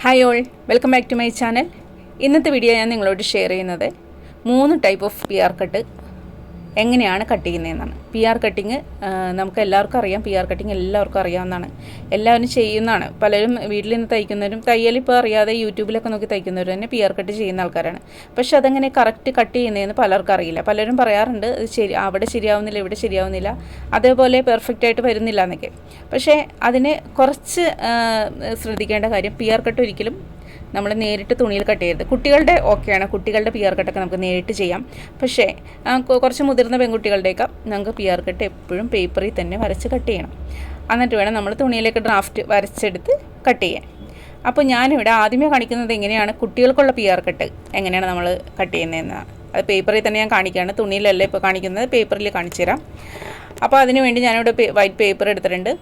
Hi all, welcome back to my channel. ഇന്നത്തെ video ഞാൻ നിങ്ങളോട് ഷെയർ ചെയ്യുന്നത് 3 type of P R cut എങ്ങനെയാണ് കട്ട് ചെയ്യുന്നതെന്നാണ്. പി ആർ കട്ടിങ് നമുക്ക് എല്ലാവർക്കും അറിയാം. പി ആർ കട്ടിങ് എല്ലാവർക്കും അറിയാവുന്നതാണ്, എല്ലാവരും ചെയ്യുന്നതാണ്. പലരും വീട്ടിൽ നിന്ന് തയ്ക്കുന്നവരും തയ്യലിപ്പോൾ അറിയാതെ യൂട്യൂബിലൊക്കെ നോക്കി തയ്ക്കുന്നവർ തന്നെ പി ആർ കട്ട് ചെയ്യുന്ന ആൾക്കാരാണ്. പക്ഷെ അതെങ്ങനെ കറക്റ്റ് കട്ട് ചെയ്യുന്നതെന്ന് പലർക്കും അറിയില്ല. പലരും പറയാറുണ്ട് അവിടെ ശരിയാവുന്നില്ല, ഇവിടെ ശരിയാവുന്നില്ല, അതേപോലെ പെർഫെക്റ്റ് ആയിട്ട് വരുന്നില്ല എന്നൊക്കെ. പക്ഷേ അതിന് കുറച്ച് ശ്രദ്ധിക്കേണ്ട കാര്യം, പി ആർ കട്ട് ഒരിക്കലും നമ്മൾ നേരിട്ട് തുണിയിൽ കട്ട് ചെയ്യരുത്. കുട്ടികളുടെ ഓക്കെയാണ്, കുട്ടികളുടെ പി ആർ കട്ടൊക്കെ നമുക്ക് നേരിട്ട് ചെയ്യാം. പക്ഷേ കുറച്ച് മുതിർന്ന പെൺകുട്ടികളുടെയൊക്കെ നമുക്ക് പി ആർ കട്ട് എപ്പോഴും പേപ്പറിൽ തന്നെ വരച്ച് കട്ട് ചെയ്യണം. എന്നിട്ട് വേണം നമ്മൾ തുണിയിലേക്ക് ഡ്രാഫ്റ്റ് വരച്ചെടുത്ത് കട്ട് ചെയ്യാൻ. അപ്പോൾ ഞാനിവിടെ ആദ്യമേ കാണിക്കുന്നത് എങ്ങനെയാണ് കുട്ടികൾക്കുള്ള പി ആർ കട്ട് എങ്ങനെയാണ് നമ്മൾ കട്ട് ചെയ്യുന്നതെന്നാണ്. അത് പേപ്പറിൽ തന്നെ ഞാൻ കാണിക്കുകയാണ്, തുണിയിലല്ല ഇപ്പോൾ കാണിക്കുന്നത്, പേപ്പറിൽ കാണിച്ചു തരാം. അപ്പോൾ അതിന് വേണ്ടി ഞാനിവിടെ വൈറ്റ് പേപ്പർ എടുത്തിട്ടുണ്ട്.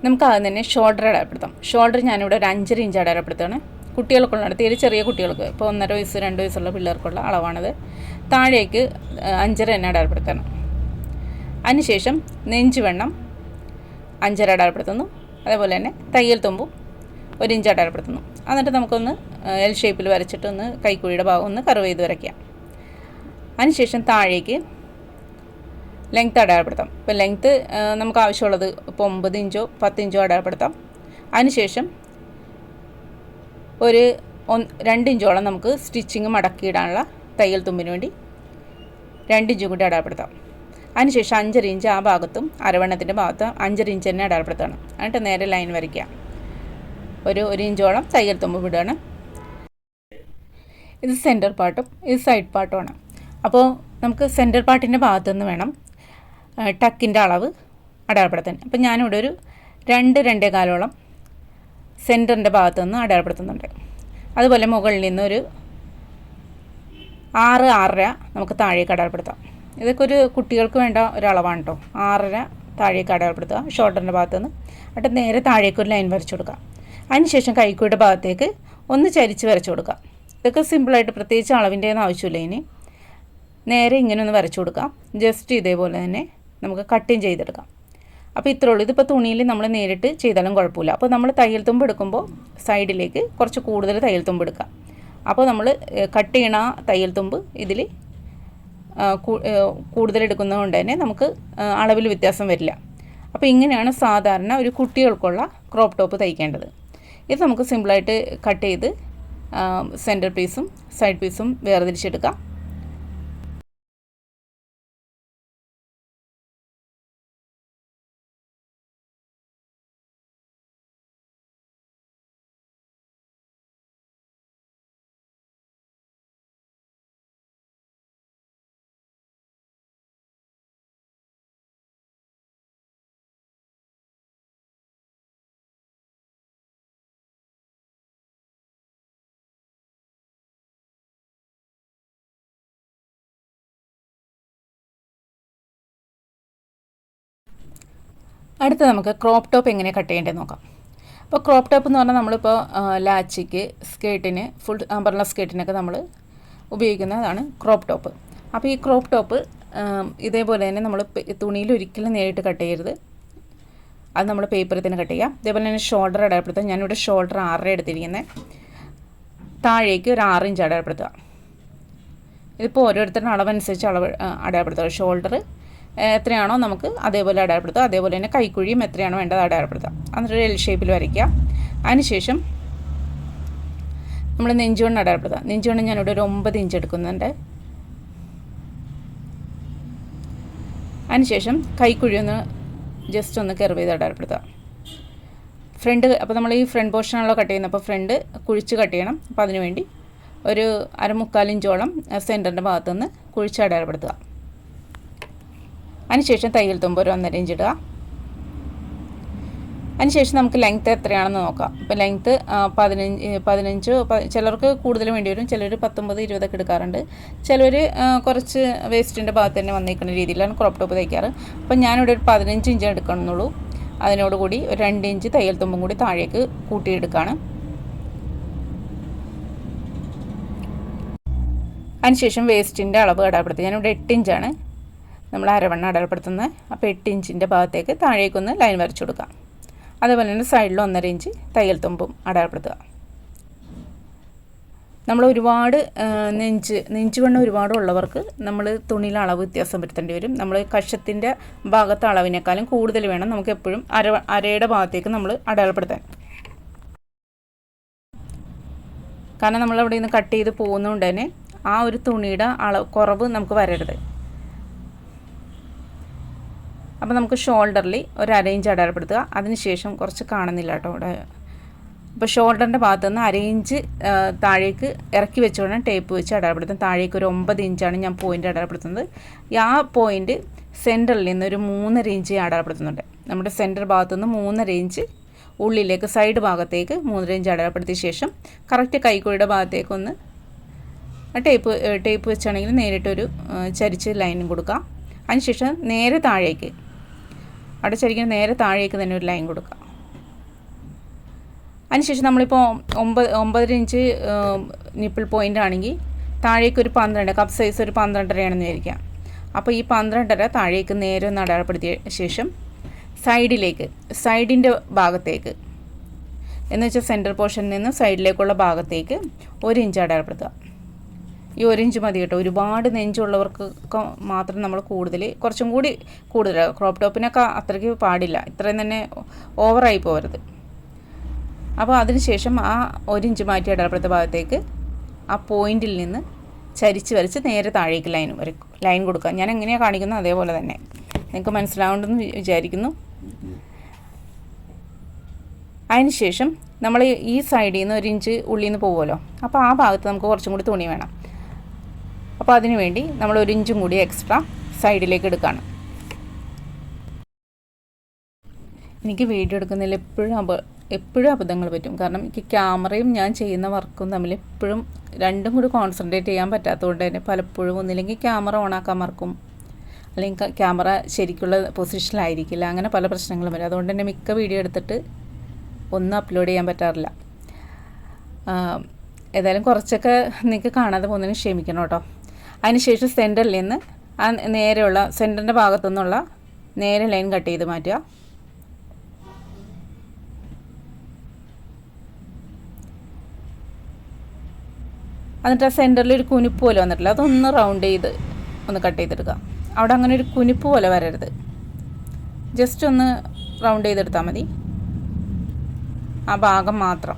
നമുക്ക് ആദ്യം തന്നെ ഷോൾഡർ അടയാളപ്പെടുത്താം. ഷോൾഡർ ഞാനിവിടെ ഒരു 5.5 ഇഞ്ച് അടയാളപ്പെടുത്തുകയാണ്. കുട്ടികൾക്കുള്ള തീരെ ചെറിയ കുട്ടികൾക്ക്, ഇപ്പോൾ 1.5 വയസ്സ് 2 വയസ്സുള്ള പിള്ളേർക്കുള്ള അളവാണിത്. താഴേക്ക് 5.5 തന്നെ അടയാളപ്പെടുത്തണം. അതിനുശേഷം നെഞ്ച് വണ്ണം 5.5 അടയാളപ്പെടുത്തുന്നു. അതേപോലെ തന്നെ തയ്യൽ തുമ്പും 1 ഇഞ്ച് അടയാളപ്പെടുത്തുന്നു. എന്നിട്ട് നമുക്കൊന്ന് എൽ ഷേപ്പിൽ വരച്ചിട്ട് ഒന്ന് കൈക്കുഴിയുടെ ഭാഗം ഒന്ന് കർവ് ചെയ്ത് വരയ്ക്കാം. അതിനുശേഷം താഴേക്ക് ലെങ്ത്ത് അടയാളപ്പെടുത്താം. ഇപ്പോൾ ലെങ്ത്ത് നമുക്ക് ആവശ്യമുള്ളത് ഇപ്പോൾ 9 ഇഞ്ചോ 10 ഇഞ്ചോ അടയാളപ്പെടുത്താം. അതിനുശേഷം ഒരു 2 ഇഞ്ചോളം നമുക്ക് സ്റ്റിച്ചിങ് മടക്കിയിടാനുള്ള തയ്യൽ തുമ്പിന് വേണ്ടി 2 ഇഞ്ചും കൂടി അടയാളപ്പെടുത്താം. അതിനുശേഷം 5.5 ഇഞ്ച് ആ ഭാഗത്തും അരവണ്ണത്തിൻ്റെ ഭാഗത്തും 5.5 ഇഞ്ച് തന്നെ അടയാളപ്പെടുത്തണം. എന്നിട്ട് നേരെ ലൈൻ വരയ്ക്കുക. ഒരു ഇഞ്ചോളം തയ്യൽ തുമ്പ് വിടുകയാണ്. ഇത് സെൻറ്റർ പാർട്ടും ഇത് സൈഡ് പാർട്ടുമാണ്. അപ്പോൾ നമുക്ക് സെൻറ്റർ പാർട്ടിൻ്റെ ഭാഗത്തുനിന്ന് വേണം ടക്കിൻ്റെ അളവ് അടയാളപ്പെടുത്താൻ. അപ്പം ഞാനിവിടെ ഒരു 2-2.25 സെൻറ്ററിൻ്റെ ഭാഗത്തു നിന്ന് അടയാളപ്പെടുത്തുന്നുണ്ട്. അതുപോലെ മുകളിൽ നിന്നൊരു 6-6.5 നമുക്ക് താഴേക്ക് അടയാളപ്പെടുത്താം. ഇതൊക്കെ ഒരു കുട്ടികൾക്ക് വേണ്ട ഒരളവാണ് കേട്ടോ. 6.5 താഴേക്ക് അടയാളപ്പെടുത്തുക ഷോൾഡറിൻ്റെ ഭാഗത്തുനിന്ന്. എന്നിട്ട് നേരെ താഴേക്ക് ഒരു ലൈൻ വരച്ചു കൊടുക്കുക. അതിനുശേഷം കൈക്കൂടെ ഭാഗത്തേക്ക് ഒന്ന് ചരിച്ച് വരച്ചു കൊടുക്കുക. ഇതൊക്കെ സിമ്പിളായിട്ട്, പ്രത്യേകിച്ച് അളവിൻ്റെ ഒന്നും ആവശ്യമില്ല. ഇനി നേരെ ഇങ്ങനെ ഒന്ന് വരച്ചു കൊടുക്കാം. ജസ്റ്റ് ഇതേപോലെ തന്നെ നമുക്ക് കട്ടിങ് ചെയ്തെടുക്കാം. അപ്പോൾ ഇത്രേ ഉള്ളൂ. ഇതിപ്പോൾ തുണിയിൽ നമ്മൾ നേരിട്ട് ചെയ്താലും കുഴപ്പമില്ല. അപ്പോൾ നമ്മൾ തയ്യൽ തുമ്പ് എടുക്കുമ്പോൾ സൈഡിലേക്ക് കുറച്ച് കൂടുതൽ തയ്യൽ തുമ്പ് എടുക്കാം. അപ്പോൾ നമ്മൾ കട്ട് ചെയ്യണ തയ്യൽ തുമ്പ് ഇതിൽ കൂടുതൽ എടുക്കുന്നതുകൊണ്ട് തന്നെ നമുക്ക് അളവിൽ വ്യത്യാസം വരില്ല. അപ്പോൾ ഇങ്ങനെയാണ് സാധാരണ ഒരു കുട്ടികൾക്കുള്ള ക്രോപ്പ് ടോപ്പ് തയ്ക്കേണ്ടത്. ഇത് നമുക്ക് സിമ്പിളായിട്ട് കട്ട് ചെയ്ത് സെൻറ്റർ പീസും സൈഡ് പീസും വേർതിരിച്ചെടുക്കാം. അടുത്ത നമുക്ക് ക്രോപ്പ് ടോപ്പ് എങ്ങനെ കട്ട് ചെയ്യേണ്ടത് നോക്കാം. അപ്പോൾ ക്രോപ്പ് ടോപ്പ് എന്ന് പറഞ്ഞാൽ നമ്മളിപ്പോൾ ലാച്ചിക്ക്, സ്കേർട്ടിന്, ഫുൾ അംബ്രല്ല സ്കേർട്ടിനൊക്കെ നമ്മൾ ഉപയോഗിക്കുന്നതാണ് ക്രോപ്പ് ടോപ്പ്. അപ്പോൾ ഈ ക്രോപ്പ് ടോപ്പ് ഇതേപോലെ തന്നെ നമ്മൾ തുണിയിൽ ഒരിക്കലും നേരിട്ട് കട്ട് ചെയ്യരുത്. അത് നമ്മൾ പേപ്പറിൽ തന്നെ കട്ട് ചെയ്യാം. ഇതേപോലെ തന്നെ ഷോൾഡർ അടയാളപ്പെടുത്തുക. ഞാനിവിടെ ഷോൾഡർ 6 എടുത്തിരിക്കുന്നത്. താഴേക്ക് ഒരു 6 ഇഞ്ച് അടയാളപ്പെടുത്തുക. ഇതിപ്പോൾ ഓരോരുത്തരുടെ അളവനുസരിച്ച് അടയാളപ്പെടുത്തുക. ഷോൾഡർ എത്രയാണോ നമുക്ക് അതേപോലെ അടയാളപ്പെടുത്തുക. അതേപോലെ തന്നെ കൈക്കുഴിയും എത്രയാണോ വേണ്ടത് അടയാളപ്പെടുത്താം. എന്നിട്ട് എൽ ഷേപ്പിൽ വരയ്ക്കുക. അതിനുശേഷം നമ്മൾ നെഞ്ചുകൊണ്ട് അടയാളപ്പെടുത്തുക. നെഞ്ചുകൊണ്ട് ഞാനിവിടെ ഒരു 9 ഇഞ്ച് എടുക്കുന്നുണ്ട്. അതിനുശേഷം കൈക്കുഴി ഒന്ന് ജസ്റ്റ് ഒന്ന് കർവ് ചെയ്ത് അടയാളപ്പെടുത്തുക. ഫ്രണ്ട്, അപ്പോൾ നമ്മൾ ഈ ഫ്രണ്ട് പോർഷനാണല്ലോ കട്ട് ചെയ്യുന്നത്. അപ്പോൾ ഫ്രണ്ട് കുഴിച്ച് കട്ട് ചെയ്യണം. അപ്പോൾ അതിനുവേണ്ടി ഒരു 1/4 ഇഞ്ചോളം സെൻറ്ററിൻ്റെ ഭാഗത്തുനിന്ന് കുഴിച്ച് അടയാളപ്പെടുത്തുക. അതിനുശേഷം തയ്യൽ തുമ്പ് ഒരു 1.5 ഇഞ്ച് ഇടുക. അതിനുശേഷം നമുക്ക് ലെങ്ത്ത് എത്രയാണെന്ന് നോക്കാം. ഇപ്പോൾ ലെങ്ത്ത് 15 ചിലർക്ക് കൂടുതൽ വേണ്ടി വരും. ചിലർ 19-20 ഒക്കെ എടുക്കാറുണ്ട്. ചിലർ കുറച്ച് വേസ്റ്റിൻ്റെ ഭാഗത്ത് തന്നെ വന്നിരിക്കുന്ന രീതിയിലാണ് ക്രോപ്പ് ടോപ്പ് തയ്ക്കാറ്. അപ്പോൾ ഞാനിവിടെ ഒരു 15 ഇഞ്ച് എടുക്കണമെന്നുള്ളൂ. അതിനോടുകൂടി ഒരു 2 ഇഞ്ച് തയ്യൽ തുമ്പും കൂടി താഴേക്ക് കൂട്ടിയെടുക്കുകയാണ്. അതിനുശേഷം വേസ്റ്റിൻ്റെ അളവ് അടയാളപ്പെടുത്തി. ഞാനിവിടെ 8 ഇഞ്ചാണ് നമ്മൾ അരവണ്ണ അടയാളപ്പെടുത്തുന്നത്. അപ്പോൾ 8 ഇഞ്ചിൻ്റെ ഭാഗത്തേക്ക് താഴേക്കൊന്ന് ലൈൻ വരച്ചു കൊടുക്കാം. അതേപോലെ തന്നെ സൈഡിൽ 1.5 ഇഞ്ച് തയ്യൽ തുമ്പും അടയാളപ്പെടുത്തുക. നമ്മൾ ഒരുപാട് നെഞ്ച് വണ്ണം ഒരുപാടുള്ളവർക്ക് നമ്മൾ തുണിയിൽ അളവ് വ്യത്യാസം വരുത്തേണ്ടി വരും. നമ്മൾ കഷത്തിൻ്റെ ഭാഗത്തെ അളവിനേക്കാളും കൂടുതൽ വേണം നമുക്ക് എപ്പോഴും അരയുടെ ഭാഗത്തേക്ക് നമ്മൾ അടയാളപ്പെടുത്താൻ. കാരണം നമ്മളവിടെ നിന്ന് കട്ട് ചെയ്ത് പോകുന്നതുകൊണ്ട് തന്നെ ആ ഒരു തുണിയുടെ കുറവ് നമുക്ക് വരരുത്. അപ്പോൾ നമുക്ക് ഷോൾഡറിൽ ഒരു 1/2 ഇഞ്ച് അടയാളപ്പെടുത്തുക. അതിനുശേഷം കുറച്ച് കാണുന്നില്ല കേട്ടോ അവിടെ. അപ്പോൾ ഷോൾഡറിൻ്റെ ഭാഗത്ത് നിന്ന് 1/2 ഇഞ്ച് താഴേക്ക് ഇറക്കി വെച്ചുകൊണ്ട് ടേപ്പ് വെച്ച് അടയാളപ്പെടുത്തും. താഴേക്ക് ഒരു 9 ഇഞ്ചാണ് ഞാൻ പോയിൻ്റ് അടയാളപ്പെടുത്തുന്നത്. ആ പോയിൻ്റ് സെൻറ്ററിൽ നിന്ന് ഒരു 3.5 ഇഞ്ച് അടയാളപ്പെടുത്തുന്നുണ്ട്. നമ്മുടെ സെൻറ്റർ ഭാഗത്തു നിന്ന് 3.5 ഇഞ്ച് ഉള്ളിലേക്ക് സൈഡ് ഭാഗത്തേക്ക് 3.5 ഇഞ്ച് അടയാളപ്പെടുത്തിയ ശേഷം കറക്റ്റ് കൈക്കുഴിയുടെ ഭാഗത്തേക്കൊന്ന് ടേപ്പ് വെച്ചാണെങ്കിൽ നേരിട്ടൊരു ചരിച്ച് ലൈനും കൊടുക്കുക. അതിനുശേഷം നേരെ താഴേക്ക് അവിടെ ചരിക്കുന്ന നേരെ താഴേക്ക് തന്നെ ഒരു ലൈൻ കൊടുക്കുക. അതിനുശേഷം നമ്മളിപ്പോൾ 9.5 ഇഞ്ച് നിപ്പിൾ പോയിൻ്റ് ആണെങ്കിൽ താഴേക്ക് ഒരു 12, കപ്പ് സൈസ് ഒരു 12.5 ആണെന്ന് വിചാരിക്കാം. അപ്പോൾ ഈ 12.5 താഴേക്ക് നേരെ ഒന്ന് അടയാളപ്പെടുത്തിയ ശേഷം സൈഡിൻ്റെ ഭാഗത്തേക്ക് എന്ന് വെച്ചാൽ സെൻറ്റർ പോർഷനിൽ നിന്ന് സൈഡിലേക്കുള്ള ഭാഗത്തേക്ക് 1 ഇഞ്ച് അടയാളപ്പെടുത്തുക. ഈ 1 ഇഞ്ച് മതി കേട്ടോ. ഒരുപാട് നെഞ്ചുള്ളവർക്ക് മാത്രം നമ്മൾ കുറച്ചും കൂടി കൂടുതൽ, ക്രോപ്പ് ടോപ്പിനൊക്കെ അത്രയ്ക്ക് പാടില്ല, ഇത്രയും തന്നെ ഓവറായി പോകരുത്. അപ്പോൾ അതിനുശേഷം ആ 1 ഇഞ്ച് മാറ്റി അടയാളപ്പെടുത്ത ഭാഗത്തേക്ക് ആ പോയിന്റിൽ നിന്ന് ചരിച്ച് വരച്ച് നേരെ താഴേക്ക് ലൈൻ കൊടുക്കുക. ഞാൻ എങ്ങനെയാണ് കാണിക്കുന്നത് അതേപോലെ തന്നെ. നിങ്ങൾക്ക് മനസ്സിലാവുണ്ടെന്ന് വിചാരിക്കുന്നു. അതിനുശേഷം നമ്മൾ ഈ സൈഡിൽ നിന്ന് 1 ഇഞ്ച് ഉള്ളിൽ നിന്ന് പോകുമല്ലോ, അപ്പോൾ ആ ഭാഗത്ത് നമുക്ക് കുറച്ചും കൂടി തുണി വേണം. അപ്പോൾ അതിനു വേണ്ടി നമ്മൾ 1 ഇഞ്ചും കൂടി എക്സ്ട്രാ സൈഡിലേക്ക് എടുക്കുകയാണ്. എനിക്ക് വീഡിയോ എടുക്കുന്നതിൽ എപ്പോഴും അബദ്ധങ്ങൾ പറ്റും. കാരണം എനിക്ക് ക്യാമറയും ഞാൻ ചെയ്യുന്ന വർക്കും തമ്മിൽ എപ്പോഴും രണ്ടും കൂടി കോൺസെൻട്രേറ്റ് ചെയ്യാൻ പറ്റാത്തതുകൊണ്ട് തന്നെ പലപ്പോഴും ഒന്നില്ലെങ്കിൽ ക്യാമറ ഓണാക്കാൻ മറക്കും, അല്ലെങ്കിൽ ക്യാമറ ശരിക്കുള്ള പൊസിഷനിലായിരിക്കില്ല. അങ്ങനെ പല പ്രശ്നങ്ങളും വരും. അതുകൊണ്ട് തന്നെ മിക്ക വീഡിയോ എടുത്തിട്ട് ഒന്നും അപ്ലോഡ് ചെയ്യാൻ പറ്റാറില്ല. ഏതായാലും കുറച്ചൊക്കെ നിങ്ങൾക്ക് കാണാതെ പോകുന്നതിന് ക്ഷമിക്കണം കേട്ടോ. അതിനുശേഷം സെൻറ്ററിൽ നിന്ന് ആ നേരെയുള്ള സെൻറ്ററിൻ്റെ ഭാഗത്തു നിന്നുള്ള നേരെ ലൈൻ കട്ട് ചെയ്ത് മാറ്റുക. എന്നിട്ട് ആ സെൻറ്ററിൽ ഒരു കുനിപ്പ് പോലെ വന്നിട്ടില്ല, അതൊന്ന് റൗണ്ട് ചെയ്ത് ഒന്ന് കട്ട് ചെയ്തെടുക്കുക. അവിടെ അങ്ങനെ ഒരു കുനിപ്പ് പോലെ വരരുത്, ജസ്റ്റ് ഒന്ന് റൗണ്ട് ചെയ്തെടുത്താൽ മതി, ആ ഭാഗം മാത്രം.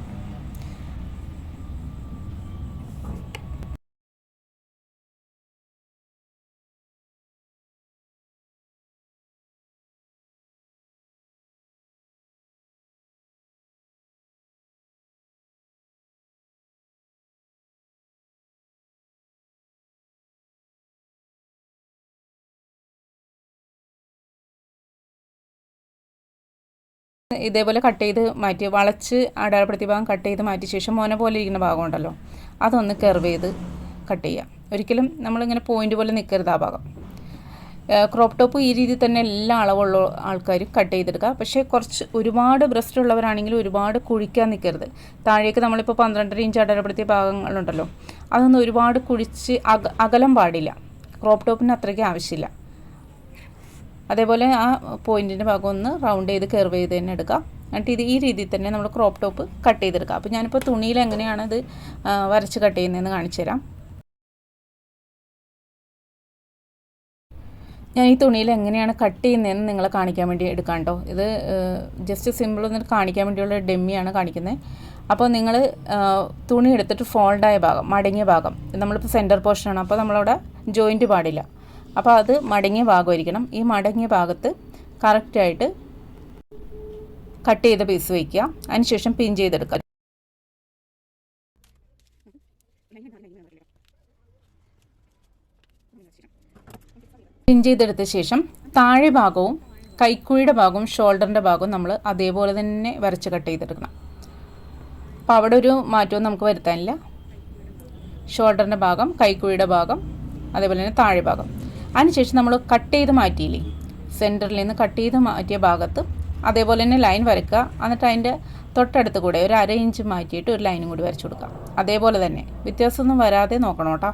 ഇതേപോലെ കട്ട് ചെയ്ത് മാറ്റി വളച്ച് അടയാളപ്പെടുത്തിയ ഭാഗം കട്ട് ചെയ്ത് മാറ്റിയ ശേഷം മോന പോലെ ഇരിക്കുന്ന ഭാഗം ഉണ്ടല്ലോ, അതൊന്ന് കർവ് ചെയ്ത് കട്ട് ചെയ്യാം. ഒരിക്കലും നമ്മളിങ്ങനെ പോയിൻ്റ് പോലെ നിൽക്കരുത് ആ ഭാഗം. ക്രോപ്പ് ടോപ്പ് ഈ രീതിയിൽ തന്നെ എല്ലാ അളവുള്ള ആൾക്കാരും കട്ട് ചെയ്തെടുക്കുക. പക്ഷേ ഒരുപാട് ബ്രസ്റ്റ് ഉള്ളവരാണെങ്കിൽ ഒരുപാട് കുഴിക്കാൻ നിൽക്കരുത്. താഴേക്ക് നമ്മളിപ്പോൾ 12.5 ഇഞ്ച് അടയാളപ്പെടുത്തിയ ഭാഗങ്ങളുണ്ടല്ലോ, അതൊന്നും ഒരുപാട് കുഴിച്ച് അകലം പാടില്ല. ക്രോപ്പ് ടോപ്പിന് അത്രയ്ക്ക് ആവശ്യമില്ല. അതേപോലെ ആ പോയിൻറ്റിൻ്റെ ഭാഗം ഒന്ന് റൗണ്ട് ചെയ്ത് കർവ് ചെയ്ത് തന്നെ എടുക്കുക. എന്നിട്ട് ഈ രീതിയിൽ തന്നെ നമ്മൾ ക്രോപ്പ് ടോപ്പ് കട്ട് ചെയ്തെടുക്കുക. അപ്പോൾ ഞാനിപ്പോൾ തുണിയിൽ എങ്ങനെയാണ് ഇത് വരച്ച് കട്ട് ചെയ്യുന്നതെന്ന് കാണിച്ചു തരാം. ഞാൻ ഈ തുണിയിൽ എങ്ങനെയാണ് കട്ട് ചെയ്യുന്നതെന്ന് നിങ്ങളെ കാണിക്കാൻ വേണ്ടി എടുക്കാം കേട്ടോ. ഇത് ജസ്റ്റ് സിമ്പിൾ ഒന്ന് കാണിക്കാൻ വേണ്ടിയുള്ള ഡെമ്മിയാണ് കാണിക്കുന്നത്. അപ്പോൾ നിങ്ങൾ തുണി എടുത്തിട്ട് ഫോൾഡായ ഭാഗം, മടങ്ങിയ ഭാഗം, നമ്മളിപ്പോൾ സെൻറ്റർ പോർഷനാണ്, അപ്പോൾ നമ്മളവിടെ ജോയിൻറ്റ് പാടില്ല. അപ്പോൾ അത് മടങ്ങിയ ഭാഗമായിരിക്കണം. ഈ മടങ്ങിയ ഭാഗത്ത് കറക്റ്റായിട്ട് കട്ട് ചെയ്ത പീസ് വയ്ക്കുക. അതിനുശേഷം പിൻ ചെയ്തെടുക്കുക. പിൻ ചെയ്തെടുത്ത ശേഷം താഴെ ഭാഗവും കൈക്കുഴിയുടെ ഭാഗവും ഷോൾഡറിൻ്റെ ഭാഗവും നമ്മൾ അതേപോലെ തന്നെ വരച്ച് കട്ട് ചെയ്തെടുക്കണം. അപ്പോൾ അവിടെ ഒരു മാറ്റവും നമുക്ക് വരുത്താനില്ല. ഷോൾഡറിൻ്റെ ഭാഗം, കൈക്കുഴിയുടെ ഭാഗം, അതേപോലെ തന്നെ താഴെ ഭാഗം. അതിനുശേഷം നമ്മൾ കട്ട് ചെയ്ത് മാറ്റിയില്ലേ, സെൻറ്ററിൽ നിന്ന് കട്ട് ചെയ്ത് മാറ്റിയ ഭാഗത്ത് അതേപോലെ തന്നെ ലൈൻ വരയ്ക്കുക. എന്നിട്ട് അതിൻ്റെ തൊട്ടടുത്ത് കൂടെ ഒരു 1/2 ഇഞ്ച് മാറ്റിയിട്ട് ഒരു ലൈനും കൂടി വരച്ചു കൊടുക്കുക. അതേപോലെ തന്നെ വ്യത്യാസമൊന്നും വരാതെ നോക്കണം കേട്ടോ.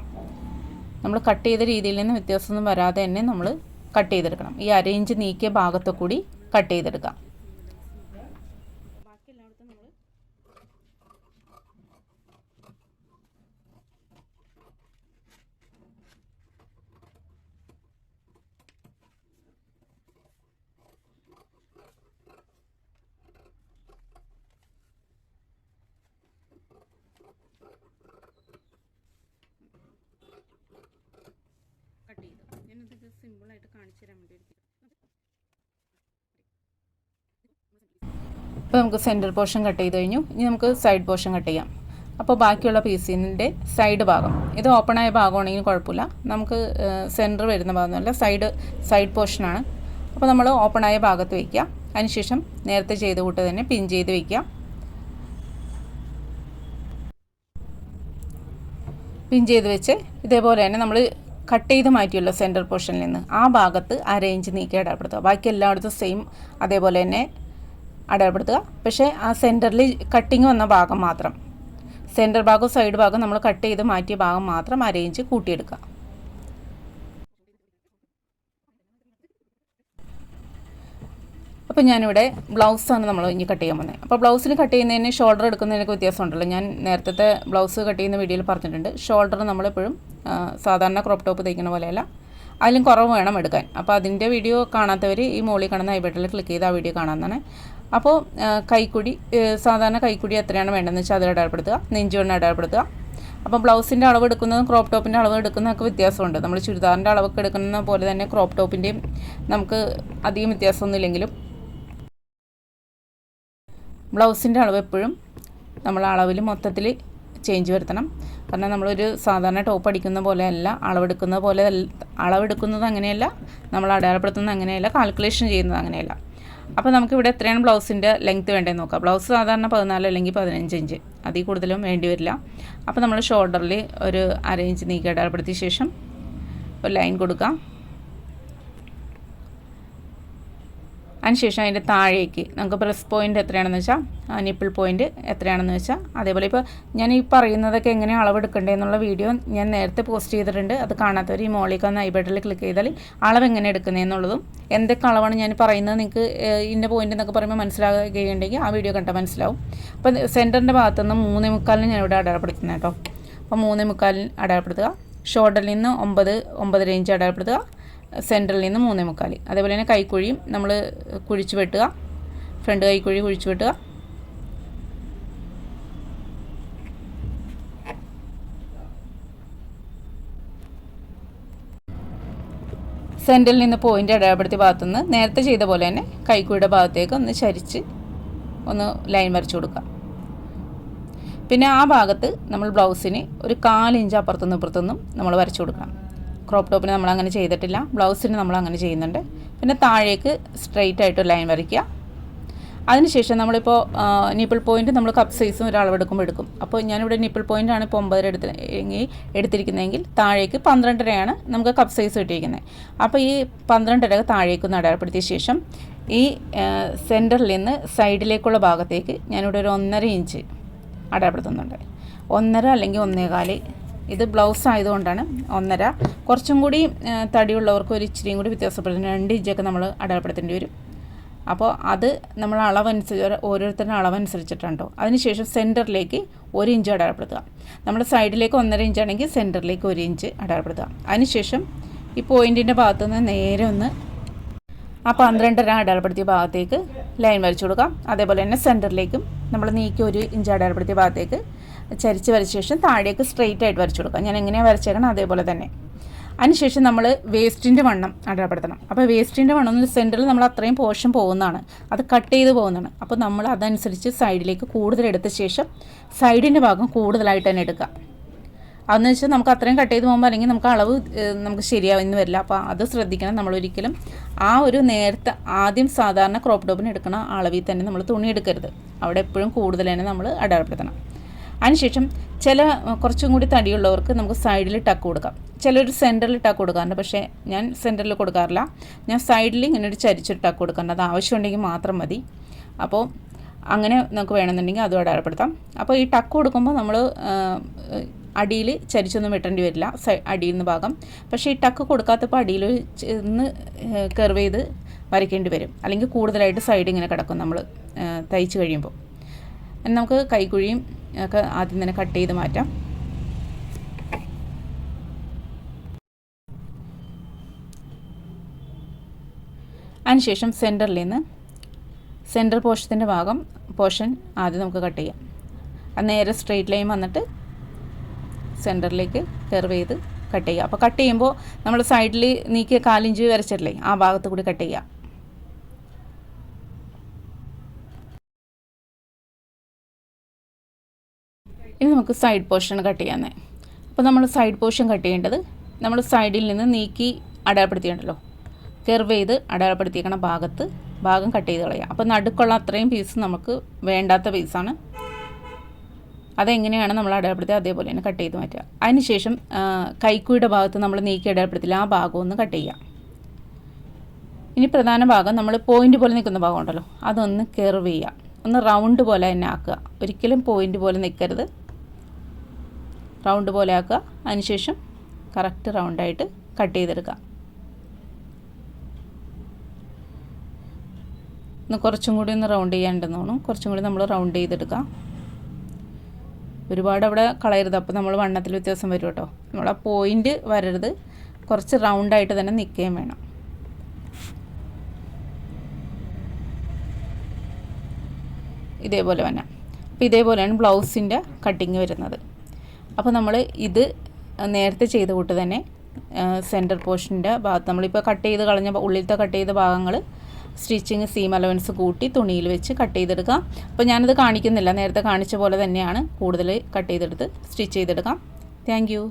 നമ്മൾ കട്ട് ചെയ്ത രീതിയിൽ നിന്ന് വ്യത്യാസമൊന്നും വരാതെ തന്നെ നമ്മൾ കട്ട് ചെയ്തെടുക്കണം. ഈ 1/2 ഇഞ്ച് നീക്കിയ ഭാഗത്ത് കൂടി കട്ട് ചെയ്തെടുക്കാം. സിമ്പിളായിട്ട് കാണിച്ചു തരാൻ വേണ്ടി. ഇപ്പോൾ നമുക്ക് സെൻറ്റർ പോർഷൻ കട്ട് ചെയ്ത് കഴിഞ്ഞു. ഇനി നമുക്ക് സൈഡ് പോർഷൻ കട്ട് ചെയ്യാം. അപ്പോൾ ബാക്കിയുള്ള പീസിൻ്റെ സൈഡ് ഭാഗം, ഇത് ഓപ്പണായ ഭാഗമാണെങ്കിൽ കുഴപ്പമില്ല, നമുക്ക് സെൻറ്റർ വരുന്ന ഭാഗമല്ല, സൈഡ് പോർഷനാണ്. അപ്പോൾ നമ്മൾ ഓപ്പണായ ഭാഗത്ത് വയ്ക്കുക. അതിനുശേഷം നേരത്തെ ചെയ്ത് കൂട്ട് തന്നെ പിൻ ചെയ്ത് വയ്ക്കുക. പിൻ ചെയ്ത് വെച്ച് ഇതേപോലെ തന്നെ നമ്മൾ കട്ട് ചെയ്ത് മാറ്റിയല്ലോ സെൻറ്റർ പോർഷനിൽ നിന്ന്, ആ ഭാഗത്ത് അരയിഞ്ച് നീക്കി അടയാളപ്പെടുത്തുക. ബാക്കി എല്ലായിടത്തും സെയിം അതേപോലെ തന്നെ അടയാളപ്പെടുത്തുക. പക്ഷേ ആ സെൻറ്ററിൽ കട്ടിങ് വന്ന ഭാഗം മാത്രം, സെൻറ്റർ ഭാഗവും സൈഡ് ഭാഗവും നമ്മൾ കട്ട് ചെയ്ത് മാറ്റിയ ഭാഗം മാത്രം അരയിഞ്ച് കൂട്ടിയെടുക്കുക. അപ്പോൾ ഞാനിവിടെ ബ്ലൗസാണ് നമ്മൾ ഇനി കട്ട് ചെയ്യാൻ പോകുന്നത്. അപ്പോൾ ബ്ലൗസിന് കട്ട് ചെയ്യുന്നതിന് ഷോൾഡർ എടുക്കുന്നതിനൊക്കെ വ്യത്യാസമുണ്ടല്ലോ. ഞാൻ നേരത്തെ ബ്ലൗസ് കട്ട് ചെയ്യുന്ന വീഡിയോയിൽ പറഞ്ഞിട്ടുണ്ട്. ഷോൾഡർ നമ്മളെപ്പോഴും സാധാരണ ക്രോപ്പ് ടോപ്പ് തയ്ക്കുന്ന പോലെയല്ല, അതിലും കുറവ് വേണം എടുക്കാൻ. അപ്പോൾ അതിൻ്റെ വീഡിയോ കാണാത്തവർ ഈ മുകളിൽ കാണുന്ന ഐ ബട്ടണിൽ ക്ലിക്ക് ചെയ്ത് ആ വീഡിയോ കാണാമെന്നാണ്. അപ്പോൾ കൈക്കുടി, സാധാരണ കൈക്കുടി എത്രയാണ് വേണ്ടതെന്ന് വെച്ചാൽ അത് അടയാളപ്പെടുത്തുക, നെഞ്ചുവണ്ണം അടയാളപ്പെടുത്തുക. അപ്പോൾ ബ്ലൗസിൻ്റെ അളവ് എടുക്കുന്നതും ക്രോപ്പ് ടോപ്പിൻ്റെ അളവ് എടുക്കുന്നതൊക്കെ വ്യത്യാസമുണ്ട്. നമ്മൾ ചുരിദാറിൻ്റെ അളവൊക്കെ എടുക്കുന്ന പോലെ തന്നെ ക്രോപ്പ് ടോപ്പിൻ്റെയും നമുക്ക് അധികം വ്യത്യാസമൊന്നുമില്ലെങ്കിലും ബ്ലൗസിൻ്റെ അളവ് എപ്പോഴും നമ്മൾ അളവിൽ മൊത്തത്തിൽ ചേഞ്ച് വരുത്തണം. കാരണം നമ്മളൊരു സാധാരണ ടോപ്പ് അടിക്കുന്ന പോലെയല്ല, അളവെടുക്കുന്നത് അങ്ങനെയല്ല, നമ്മൾ അടയാളപ്പെടുത്തുന്നത് അങ്ങനെയല്ല, കാൽക്കുലേഷൻ ചെയ്യുന്നത് അങ്ങനെയല്ല. അപ്പോൾ നമുക്കിവിടെ എത്രയാണ് ബ്ലൗസിൻ്റെ ലെങ്ത്ത് വേണ്ടതെന്ന് നോക്കാം. ബ്ലൗസ് സാധാരണ 14 അല്ലെങ്കിൽ 15 ഇഞ്ച്, അതിൽ കൂടുതലും വേണ്ടി വരില്ല. അപ്പോൾ നമ്മൾ ഷോൾഡറിൽ ഒരു അരയിഞ്ച് നീക്കി അടയാളപ്പെടുത്തിയ ശേഷം ഒരു ലൈൻ കൊടുക്കാം. അതിനുശേഷം അതിൻ്റെ താഴേക്ക് നമുക്ക് പ്രസ് പോയിൻ്റ് എത്രയാണെന്ന് വെച്ചാൽ, നിപ്പിൾ പോയിൻ്റ് എത്രയാണെന്ന് വെച്ചാൽ, അതേപോലെ ഇപ്പോൾ ഞാൻ ഈ പറയുന്നതൊക്കെ എങ്ങനെ അളവെടുക്കേണ്ടതെന്നുള്ള വീഡിയോ ഞാൻ നേരത്തെ പോസ്റ്റ് ചെയ്തിട്ടുണ്ട്. അത് കാണാത്തവർ ഈ മോളിലേക്ക് വന്ന് ഐ ബട്ടണിൽ ക്ലിക്ക് ചെയ്താൽ അളവ് എങ്ങനെ എടുക്കുന്നതെന്നുള്ളതും എന്തൊക്കെ അളവാണ് ഞാൻ പറയുന്നത് നിങ്ങൾക്ക് ഇന്ന പോയിൻ്റ് എന്നൊക്കെ പറയുമ്പോൾ മനസ്സിലാകുകയുണ്ടെങ്കിൽ ആ വീഡിയോ കണ്ടാൽ മനസ്സിലാവും. അപ്പോൾ സെൻറ്ററിൻ്റെ ഭാഗത്തുനിന്ന് 3.25 ഞാനിവിടെ അടയാളപ്പെടുത്തുന്നത് കേട്ടോ. അപ്പോൾ 3.25 അടയാളപ്പെടുത്തുക. ഷോൾഡറിൽ നിന്ന് 9.5 ഇഞ്ച് അടയാളപ്പെടുത്തുക. സെൻറ്ററിൽ നിന്ന് 3.25. അതേപോലെ തന്നെ കൈക്കുഴിയും നമ്മൾ കുഴിച്ച് വെട്ടുക. ഫ്രണ്ട് കൈക്കുഴി കുഴിച്ച് വെട്ടുക. സെൻറ്ററിൽ നിന്ന് പോയിൻ്റ് അടയാളപ്പെടുത്തിയ ഭാഗത്തുനിന്ന് നേരത്തെ ചെയ്ത പോലെ തന്നെ കൈക്കുഴിയുടെ ഭാഗത്തേക്ക് ഒന്ന് ചരിച്ച് ഒന്ന് ലൈൻ വരച്ചു കൊടുക്കുക. പിന്നെ ആ ഭാഗത്ത് നമ്മൾ ബ്ലൗസിന് ഒരു 4 ഇഞ്ച് അപ്പുറത്തുനിന്നും ഇപ്പുറത്തുനിന്നും നമ്മൾ വരച്ചു കൊടുക്കണം. ക്രോപ്പ് ടോപ്പിന് നമ്മളങ്ങനെ ചെയ്തിട്ടില്ല, ബ്ലൗസിന് നമ്മളങ്ങനെ ചെയ്യുന്നുണ്ട്. പിന്നെ താഴേക്ക് സ്ട്രെയിറ്റ് ആയിട്ട് ലൈൻ വരയ്ക്കുക. അതിനുശേഷം നമ്മളിപ്പോൾ നിപ്പിൾ പോയിൻ്റ് നമ്മൾ കപ്പ് സൈസും ഒരു അളവെടുക്കുമ്പോൾ എടുക്കും. അപ്പോൾ ഞാനിവിടെ നിപ്പിൾ പോയിൻ്റാണ് ഇപ്പോൾ 9 എടുത്തിരിക്കുന്നതെങ്കിൽ താഴേക്ക് 12.5 നമുക്ക് കപ്പ് സൈസ് കിട്ടിയിരിക്കുന്നത്. അപ്പോൾ ഈ 12.5 താഴേക്കൊന്ന് അടയാളപ്പെടുത്തിയ ശേഷം ഈ സെൻറ്ററിൽ നിന്ന് സൈഡിലേക്കുള്ള ഭാഗത്തേക്ക് ഞാനിവിടെ ഒരു 1.5 ഇഞ്ച് അടയാളപ്പെടുത്തുന്നുണ്ട്. 1.5 അല്ലെങ്കിൽ 1.25. ഇത് ബ്ലൗസ് ആയതുകൊണ്ടാണ് 1.5. കുറച്ചും കൂടി തടിയുള്ളവർക്ക് ഒരു ഇച്ചിരിയും കൂടി വ്യത്യാസപ്പെടുന്നു. 2 ഇഞ്ചൊക്കെ നമ്മൾ അടയാളപ്പെടുത്തേണ്ടി വരും. അപ്പോൾ അത് നമ്മൾ അളവനുസരിച്ച് ഓരോരുത്തരുടെ അളവനുസരിച്ചിട്ടാണ് കേട്ടോ. അതിനുശേഷം സെൻറ്ററിലേക്ക് 1 ഇഞ്ച് അടയാളപ്പെടുത്തുക. നമ്മൾ സൈഡിലേക്ക് 1.5 ഇഞ്ചാണെങ്കിൽ സെൻറ്ററിലേക്ക് 1 ഇഞ്ച് അടയാളപ്പെടുത്തുക. അതിനുശേഷം ഈ പോയിൻറ്റിൻ്റെ ഭാഗത്തുനിന്ന് നേരെ ഒന്ന് ആ 12.5 അടയാളപ്പെടുത്തിയ ഭാഗത്തേക്ക് ലൈൻ വരച്ചു കൊടുക്കാം. അതേപോലെ തന്നെ സെൻറ്ററിലേക്കും നമ്മൾ നീക്കി 1 ഇഞ്ച് അടയാളപ്പെടുത്തിയ ഭാഗത്തേക്ക് ചരിച്ച് വരച്ച ശേഷം താഴേക്ക് സ്ട്രെയിറ്റ് ആയിട്ട് വരച്ചു കൊടുക്കാം. ഞാൻ എങ്ങനെയാണ് വരച്ചേക്കണം അതേപോലെ തന്നെ. അതിനുശേഷം നമ്മൾ വേസ്റ്റിൻ്റെ വണ്ണം അടയാളപ്പെടുത്തണം. അപ്പോൾ വേസ്റ്റിൻ്റെ വണ്ണം സെൻറ്ററിൽ നമ്മൾ അത്രയും പോർഷൻ പോകുന്നതാണ്, അത് കട്ട് ചെയ്ത് പോകുന്നതാണ്. അപ്പോൾ നമ്മൾ അതനുസരിച്ച് സൈഡിലേക്ക് കൂടുതൽ എടുത്ത ശേഷം സൈഡിൻ്റെ ഭാഗം കൂടുതലായിട്ട് തന്നെ എടുക്കുക. അതെന്ന് വെച്ചാൽ നമുക്ക് അത്രയും കട്ട് ചെയ്ത് പോകുമ്പോൾ അല്ലെങ്കിൽ നമുക്ക് അളവ് നമുക്ക് ശരിയാവുമെന്ന് വരില്ല. അപ്പോൾ അത് ശ്രദ്ധിക്കണം. നമ്മളൊരിക്കലും ആ ഒരു നേരത്തെ ആദ്യം സാധാരണ ക്രോപ്പ് ടോപ്പിന് എടുക്കുന്ന അളവിൽ തന്നെ നമ്മൾ തുണി എടുക്കരുത്. അവിടെ എപ്പോഴും കൂടുതൽ തന്നെ നമ്മൾ അടയാളപ്പെടുത്തണം. അതിനുശേഷം കുറച്ചും കൂടി തടിയുള്ളവർക്ക് നമുക്ക് സൈഡിൽ ടക്ക് കൊടുക്കാം. ചിലർ സെൻറ്ററിൽ ടക്ക് കൊടുക്കാറുണ്ട്, പക്ഷേ ഞാൻ സെൻറ്ററിൽ കൊടുക്കാറില്ല. ഞാൻ സൈഡിൽ ഇങ്ങനെ ഒരു ചരിച്ചൊരു ടക്ക് കൊടുക്കാറുണ്ട്. അത് ആവശ്യമുണ്ടെങ്കിൽ മാത്രം മതി. അപ്പോൾ അങ്ങനെ നമുക്ക് വേണമെന്നുണ്ടെങ്കിൽ അതും അടയാളപ്പെടുത്താം. അപ്പോൾ ഈ ടക്ക് കൊടുക്കുമ്പോൾ നമ്മൾ അടിയിൽ ചരിച്ചൊന്നും വെട്ടേണ്ടി വരില്ല, അടിയിൽ നിന്ന് ഭാഗം. പക്ഷേ ഈ ടക്ക് കൊടുക്കാത്തപ്പോൾ അടിയിൽ ഒന്ന് കർവ് ചെയ്ത് വരയ്ക്കേണ്ടി വരും, അല്ലെങ്കിൽ കൂടുതലായിട്ട് സൈഡ് ഇങ്ങനെ കിടക്കും നമ്മൾ തയ്ച്ച് കഴിയുമ്പോൾ. നമുക്ക് കൈക്കുഴിയും ഒക്കെ ആദ്യം തന്നെ കട്ട് ചെയ്ത് മാറ്റാം. അതിനുശേഷം സെൻറ്ററിൽ നിന്ന് സെൻറ്റർ പോർഷൻ ആദ്യം നമുക്ക് കട്ട് ചെയ്യാം. അത് നേരെ സ്ട്രെയിറ്റ് ലൈൻ വന്നിട്ട് സെൻറ്ററിലേക്ക് കർവ് ചെയ്ത് കട്ട് ചെയ്യുക. അപ്പോൾ കട്ട് ചെയ്യുമ്പോൾ നമ്മൾ സൈഡിൽ നീക്കിയ 4 ഇഞ്ച് വരച്ചിട്ടില്ലേ, ആ ഭാഗത്ത് കൂടി കട്ട് ചെയ്യുക. ഇനി നമുക്ക് സൈഡ് പോർഷൻ കട്ട് ചെയ്യാമെന്നേ. അപ്പോൾ നമ്മൾ സൈഡ് പോർഷൻ കട്ട് ചെയ്യേണ്ടത് നമ്മൾ സൈഡിൽ നിന്ന് നീക്കി അടയാളപ്പെടുത്തിയിട്ടുണ്ടല്ലോ, കെർവ് ചെയ്ത് അടയാളപ്പെടുത്തിയിരിക്കണ ഭാഗം കട്ട് ചെയ്ത് കളയുക. അപ്പോൾ നടുക്കുള്ള അത്രയും പീസ് നമുക്ക് വേണ്ടാത്ത പീസാണ്. അതെങ്ങനെയാണ് നമ്മൾ അടയാളപ്പെടുത്തുക അതേപോലെ തന്നെ കട്ട് ചെയ്ത് മാറ്റുക. അതിനുശേഷം കൈക്കുയുടെ ഭാഗത്ത് നമ്മൾ നീക്കി അടയാളപ്പെടുത്തില്ല, ആ ഭാഗം ഒന്ന് കട്ട് ചെയ്യുക. ഇനി പ്രധാന ഭാഗം നമ്മൾ പോയിൻ്റ് പോലെ നിൽക്കുന്ന ഭാഗം ഉണ്ടല്ലോ, അതൊന്ന് കെർവ് ചെയ്യുക, ഒന്ന് റൗണ്ട് പോലെ തന്നെ ആക്കുക. ഒരിക്കലും പോയിൻ്റ് പോലെ നിൽക്കരുത്, റൗണ്ട് പോലെ ആക്കുക. അതിനുശേഷം കറക്റ്റ് റൗണ്ടായിട്ട് കട്ട് ചെയ്തെടുക്കുക. കുറച്ചും കൂടി ഒന്ന് റൗണ്ട് ചെയ്യാണ്ടെന്ന് തോന്നും, കുറച്ചും കൂടി നമ്മൾ റൗണ്ട് ചെയ്തെടുക്കുക. ഒരുപാട് അവിടെ കളയരുത്, അപ്പോൾ നമ്മൾ വണ്ണത്തിൽ വ്യത്യാസം വരും കേട്ടോ. നമ്മൾ ആ പോയിൻ്റ് വരരുത്, കുറച്ച് റൗണ്ടായിട്ട് തന്നെ നിൽക്കുകയും വേണം. ഇതേപോലെ തന്നെ. അപ്പോൾ ഇതേപോലെയാണ് ബ്ലൗസിൻ്റെ കട്ടിങ് വരുന്നത്. അപ്പോൾ നമ്മൾ ഇത് നേരത്തെ ചെയ്ത കൂട്ട് തന്നെ സെൻറ്റർ പോർഷൻ്റെ ഭാഗത്ത് നമ്മളിപ്പോൾ കട്ട് ചെയ്ത് കളഞ്ഞ ഉള്ളിലത്തെ കട്ട് ചെയ്ത ഭാഗങ്ങൾ സ്റ്റിച്ചിങ് സീം അലവൻസ് കൂട്ടി തുണിയിൽ വെച്ച് കട്ട് ചെയ്തെടുക്കാം. അപ്പോൾ ഞാനത് കാണിക്കുന്നില്ല, നേരത്തെ കാണിച്ച പോലെ തന്നെയാണ് കൂടുതൽ കട്ട് ചെയ്തെടുത്ത് സ്റ്റിച്ച് ചെയ്തെടുക്കാം. Thank you.